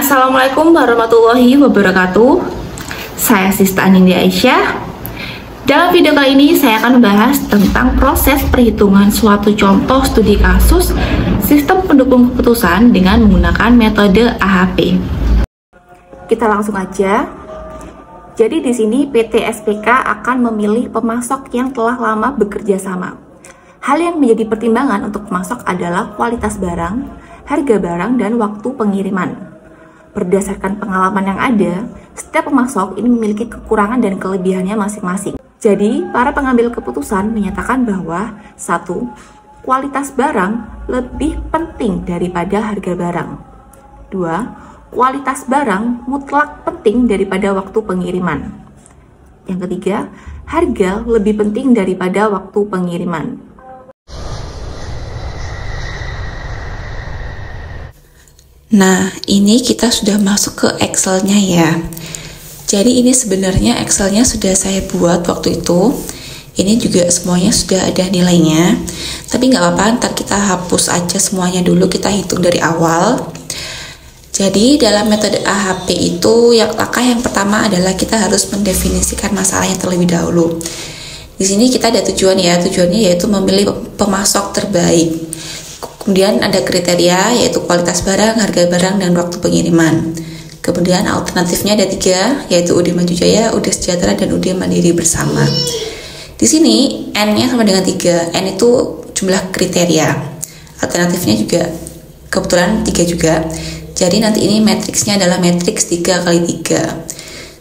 Assalamualaikum warahmatullahi wabarakatuh. Saya Sista Anindya Aisyah. Dalam video kali ini saya akan membahas tentang proses perhitungan suatu contoh studi kasus sistem pendukung keputusan dengan menggunakan metode AHP. Kita langsung aja. Jadi di sini PT SPK akan memilih pemasok yang telah lama bekerja sama. Hal yang menjadi pertimbangan untuk pemasok adalah kualitas barang, harga barang, dan waktu pengiriman. Berdasarkan pengalaman yang ada, setiap pemasok ini memiliki kekurangan dan kelebihannya masing-masing. Jadi, para pengambil keputusan menyatakan bahwa 1. Kualitas barang lebih penting daripada harga barang. 2. Kualitas barang mutlak penting daripada waktu pengiriman. Yang ketiga, harga lebih penting daripada waktu pengiriman. Nah, ini kita sudah masuk ke Excel-nya ya. Jadi ini sebenarnya Excel-nya sudah saya buat waktu itu. Ini juga semuanya sudah ada nilainya. Tapi nggak apa-apa, ntar kita hapus aja semuanya dulu, kita hitung dari awal. Jadi dalam metode AHP itu, langkah yang pertama adalah kita harus mendefinisikan masalahnya terlebih dahulu. Di sini kita ada tujuan ya, tujuannya yaitu memilih pemasok terbaik. Kemudian ada kriteria, yaitu kualitas barang, harga barang, dan waktu pengiriman. Kemudian alternatifnya ada 3, yaitu UD Maju Jaya, UD Sejahtera, dan UD Mandiri bersama. Di sini N-nya sama dengan 3, N itu jumlah kriteria. Alternatifnya juga kebetulan 3 juga. Jadi nanti ini matriksnya adalah matriks 3x3.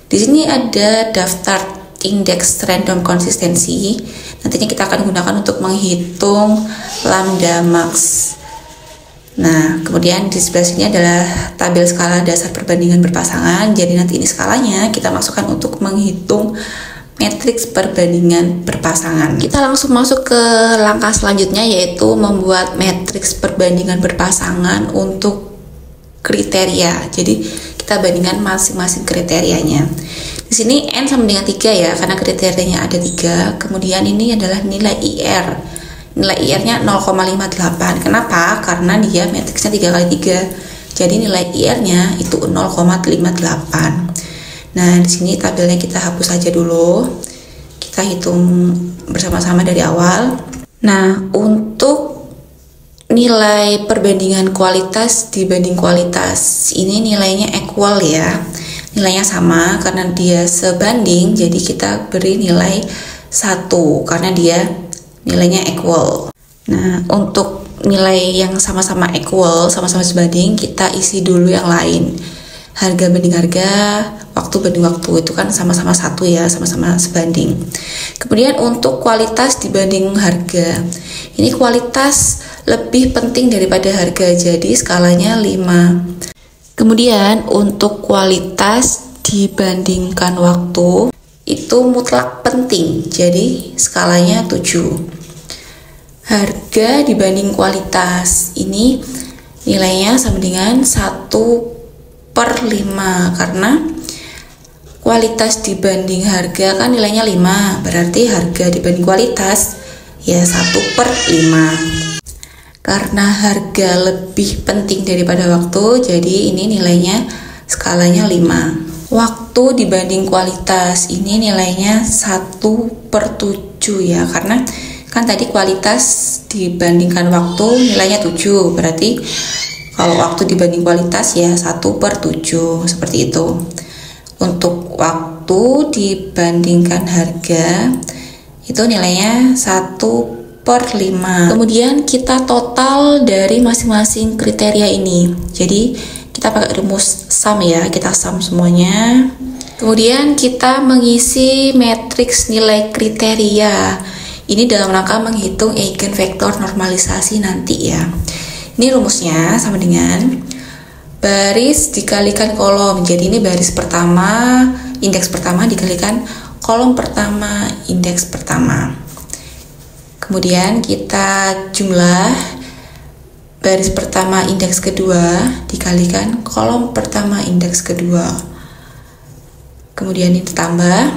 Di sini ada daftar indeks random konsistensi. Nantinya kita akan gunakan untuk menghitung lambda max. Nah, kemudian di sebelah sini adalah tabel skala dasar perbandingan berpasangan. Jadi nanti ini skalanya kita masukkan untuk menghitung matriks perbandingan berpasangan. Kita langsung masuk ke langkah selanjutnya, yaitu membuat matriks perbandingan berpasangan untuk kriteria. Jadi kita bandingkan masing-masing kriterianya. Di sini N sama dengan 3 ya, karena kriterianya ada 3. Kemudian ini adalah nilai IR. Nilai IR-nya 0,58. Kenapa? Karena dia matriksnya 3x3. Jadi nilai IR-nya itu 0,58. Nah, di sini tabelnya kita hapus saja dulu. Kita hitung bersama-sama dari awal. Nah, untuk nilai perbandingan kualitas dibanding kualitas, ini nilainya equal ya. Nilainya sama karena dia sebanding, jadi kita beri nilai 1 karena dia nilainya equal. Nah, untuk nilai yang sama-sama equal, sama-sama sebanding, kita isi dulu yang lain. Harga banding harga, waktu banding waktu, itu kan sama-sama 1 ya, sama-sama sebanding. Kemudian untuk kualitas dibanding harga, ini kualitas lebih penting daripada harga, jadi skalanya 5. Kemudian untuk kualitas dibandingkan waktu itu mutlak penting, jadi skalanya 7. Harga dibanding kualitas, ini nilainya sama dengan 1/5 karena kualitas dibanding harga kan nilainya 5, berarti harga dibanding kualitas ya 1/5. Karena harga lebih penting daripada waktu, jadi ini nilainya skalanya 5. Waktu dibanding kualitas, ini nilainya 1/7 ya, karena kan tadi kualitas dibandingkan waktu nilainya 7, berarti kalau waktu dibanding kualitas ya 1/7, seperti itu. Untuk waktu dibandingkan harga, itu nilainya 1/5. Kemudian kita total dari masing-masing kriteria ini. Jadi kita pakai rumus sum ya, kita sum semuanya. Kemudian kita mengisi matriks nilai kriteria. Ini dalam rangka menghitung eigenvektor normalisasi nanti ya. Ini rumusnya sama dengan baris dikalikan kolom. Jadi ini baris pertama, indeks pertama dikalikan kolom pertama, indeks pertama. Kemudian kita jumlah baris pertama indeks kedua dikalikan kolom pertama indeks kedua. Kemudian ini ditambah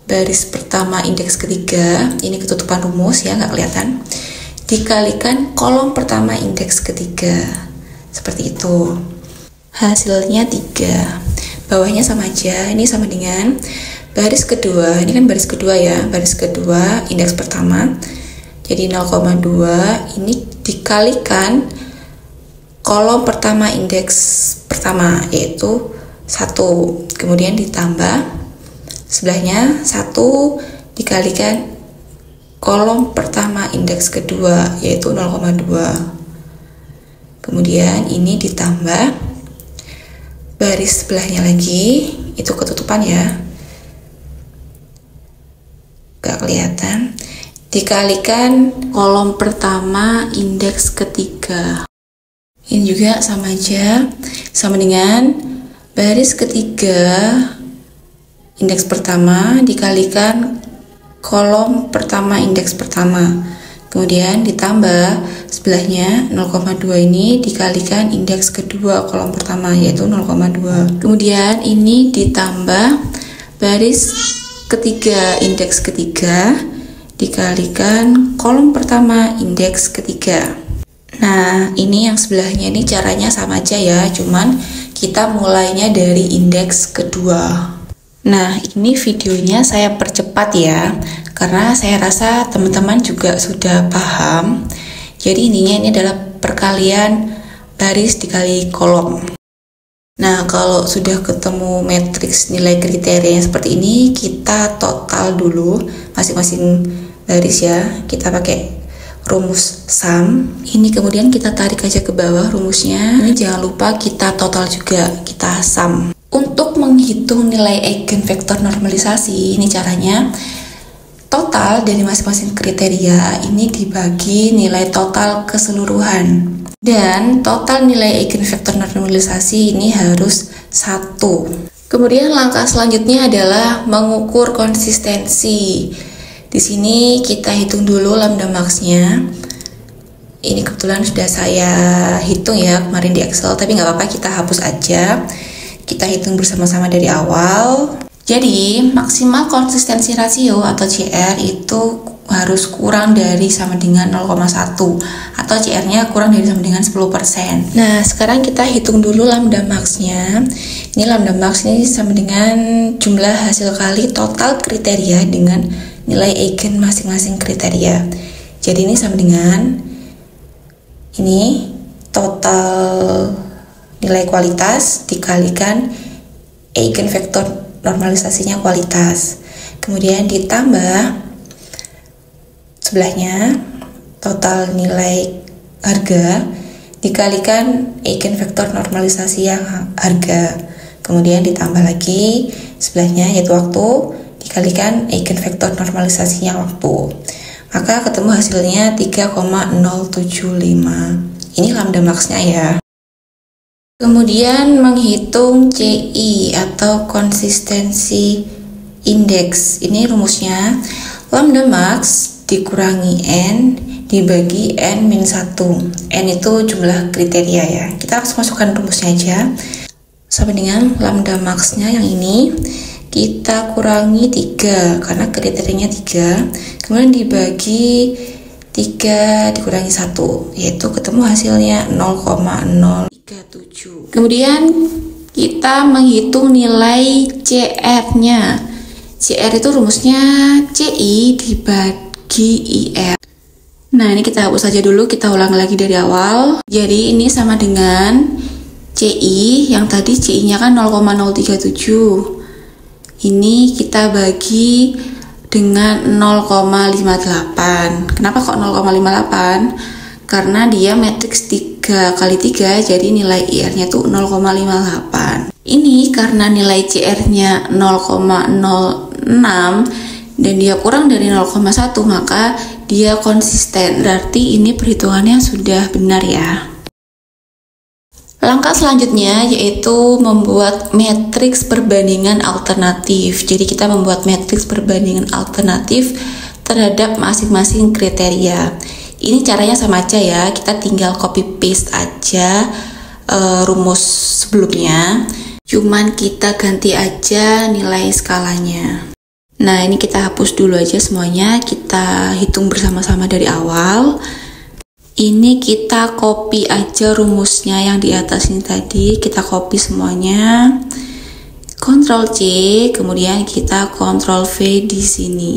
baris pertama indeks ketiga, ini ketutupan rumus ya, nggak kelihatan, dikalikan kolom pertama indeks ketiga. Seperti itu. hasilnya 3. Bawahnya sama aja, ini sama dengan baris kedua, ini kan baris kedua ya, baris kedua indeks pertama, jadi 0,2 ini dikalikan kolom pertama indeks pertama, yaitu 1, kemudian ditambah sebelahnya 1 dikalikan kolom pertama indeks kedua, yaitu 0,2, kemudian ini ditambah baris sebelahnya lagi, itu ketutupan ya, gak kelihatan, dikalikan kolom pertama indeks ketiga. Ini juga sama aja, sama dengan baris ketiga indeks pertama dikalikan kolom pertama indeks pertama, kemudian ditambah sebelahnya 0,2 ini dikalikan indeks kedua kolom pertama, yaitu 0,2, kemudian ini ditambah baris ketiga indeks ketiga dikalikan kolom pertama indeks ketiga. Nah, ini yang sebelahnya ini caranya sama aja ya, cuman kita mulainya dari indeks kedua. Nah, ini videonya saya percepat ya, karena saya rasa teman-teman juga sudah paham. Jadi intinya ini adalah perkalian baris dikali kolom. Nah, kalau sudah ketemu matriks nilai kriteria seperti ini, kita total dulu masing-masing baris ya. Kita pakai rumus sum. Ini kemudian kita tarik aja ke bawah rumusnya. Ini jangan lupa kita total juga, kita sum. Untuk menghitung nilai eigenvektor normalisasi, ini caranya total dari masing-masing kriteria ini dibagi nilai total keseluruhan. Dan total nilai eigenvektor normalisasi ini harus 1. Kemudian langkah selanjutnya adalah mengukur konsistensi. Di sini kita hitung dulu lambda max-nya. Ini kebetulan sudah saya hitung ya kemarin di Excel, tapi nggak apa-apa, kita hapus aja. Kita hitung bersama-sama dari awal. Jadi maksimal konsistensi rasio atau CR itu harus kurang dari sama dengan 0,1 atau CR-nya kurang dari sama dengan 10%. Nah, sekarang kita hitung dulu lambda max-nya. Ini lambda max ini sama dengan jumlah hasil kali total kriteria dengan nilai eigen masing-masing kriteria. Jadi ini sama dengan ini total nilai kualitas dikalikan eigenvektor normalisasinya kualitas. Kemudian ditambah sebelahnya total nilai harga dikalikan eigenvektor normalisasi yang harga, kemudian ditambah lagi sebelahnya yaitu waktu dikalikan eigenvektor normalisasinya waktu, maka ketemu hasilnya 3,075. Ini lambda max-nya ya. Kemudian menghitung CI atau konsistensi indeks. Ini rumusnya lambda max dikurangi N dibagi N-1. N itu jumlah kriteria ya. Kita harus masukkan rumusnya aja. Sama dengan lambda max-nya yang ini kita kurangi 3 karena kriterianya 3. Kemudian dibagi 3 dikurangi 1, yaitu ketemu hasilnya 0,037. Kemudian kita menghitung nilai CR-nya. CR itu rumusnya CI dibagi IR. Nah, ini kita hapus saja dulu, kita ulang lagi dari awal. Jadi ini sama dengan CI, yang tadi CI-nya kan 0,037. Ini kita bagi dengan 0,58. Kenapa kok 0,58? Karena dia matriks 3 kali 3, jadi nilai IR-nya tuh 0,58. Ini karena nilai CR-nya 0,06 dan dia kurang dari 0,1, maka dia konsisten. Berarti ini perhitungannya sudah benar ya. Langkah selanjutnya yaitu membuat matriks perbandingan alternatif. Jadi kita membuat matriks perbandingan alternatif terhadap masing-masing kriteria. Ini caranya sama aja ya, kita tinggal copy paste aja rumus sebelumnya. Cuman kita ganti aja nilai skalanya. Nah, ini kita hapus dulu aja semuanya, kita hitung bersama-sama dari awal. Ini kita copy aja rumusnya yang di atas ini tadi, kita copy semuanya. Ctrl C, kemudian kita Ctrl V di sini.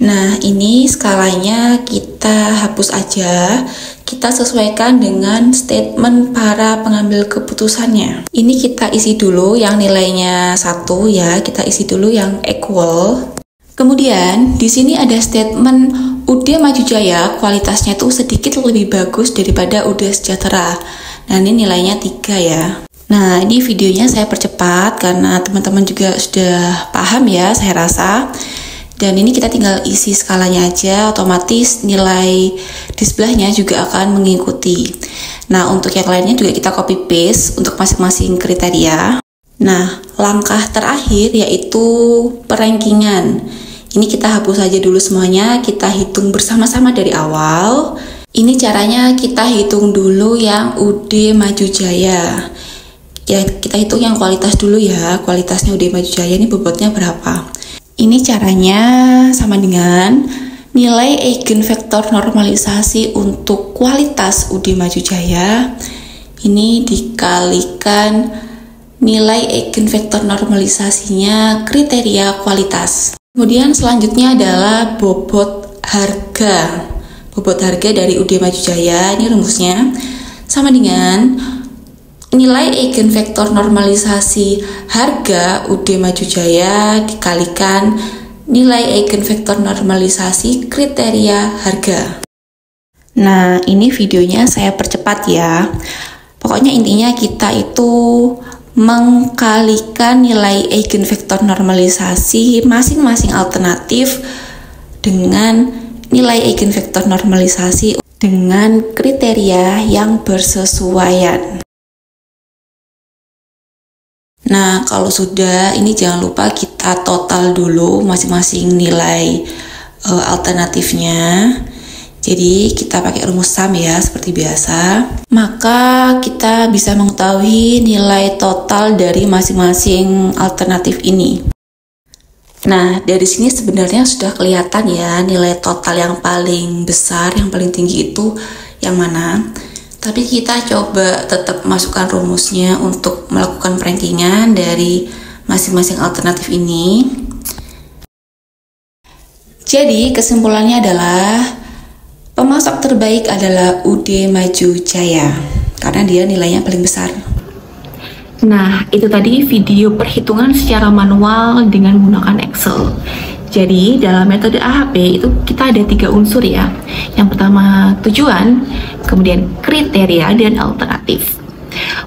Nah, ini skalanya kita hapus aja. Kita sesuaikan dengan statement para pengambil keputusannya. Ini kita isi dulu yang nilainya 1 ya, kita isi dulu yang equal. Kemudian di sini ada statement UD Maju Jaya kualitasnya itu sedikit lebih bagus daripada UD Sejahtera. Nah, ini nilainya 3 ya. Nah, ini videonya saya percepat karena teman-teman juga sudah paham ya, saya rasa. Dan ini kita tinggal isi skalanya aja, otomatis nilai di sebelahnya juga akan mengikuti. Nah, untuk yang lainnya juga kita copy paste untuk masing-masing kriteria. Nah, langkah terakhir yaitu perankingan. Ini kita hapus aja dulu semuanya, kita hitung bersama-sama dari awal. Ini caranya kita hitung dulu yang UD Maju Jaya. Ya, kita hitung yang kualitas dulu ya, kualitasnya UD Maju Jaya ini bobotnya berapa. Ini caranya sama dengan nilai eigenvektor normalisasi untuk kualitas UD Maju Jaya ini dikalikan nilai eigenvektor normalisasinya kriteria kualitas. Kemudian selanjutnya adalah bobot harga. Bobot harga dari UD Maju Jaya ini rumusnya sama dengan nilai eigenvektor normalisasi harga UD Maju Jaya dikalikan nilai eigenvektor normalisasi kriteria harga. Nah, ini videonya saya percepat ya. Pokoknya intinya kita itu mengkalikan nilai eigenvektor normalisasi masing-masing alternatif dengan nilai eigenvektor normalisasi dengan kriteria yang bersesuaian. Nah, kalau sudah, ini jangan lupa kita total dulu masing-masing nilai alternatifnya. Jadi, kita pakai rumus sum ya, seperti biasa. Maka, kita bisa mengetahui nilai total dari masing-masing alternatif ini. Nah, dari sini sebenarnya sudah kelihatan ya, nilai total yang paling besar, yang paling tinggi itu yang mana. Tapi kita coba tetap masukkan rumusnya untuk melakukan perankingan dari masing-masing alternatif ini. Jadi kesimpulannya adalah pemasok terbaik adalah UD Maju Jaya karena dia nilainya paling besar. Nah, itu tadi video perhitungan secara manual dengan menggunakan Excel. Jadi dalam metode AHP itu kita ada 3 unsur ya. Yang pertama tujuan, kemudian kriteria, dan alternatif.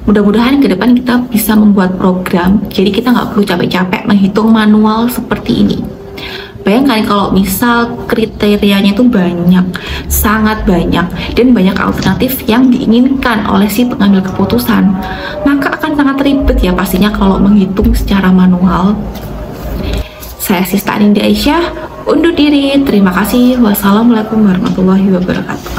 Mudah-mudahan ke depan kita bisa membuat program, jadi kita nggak perlu capek-capek menghitung manual seperti ini. Bayangkan kalau misal kriterianya itu banyak, sangat banyak, dan banyak alternatif yang diinginkan oleh si pengambil keputusan, maka akan sangat ribet ya pastinya kalau menghitung secara manual. Saya Sista Anindya Aisyah, undur diri. Terima kasih. Wassalamualaikum warahmatullahi wabarakatuh.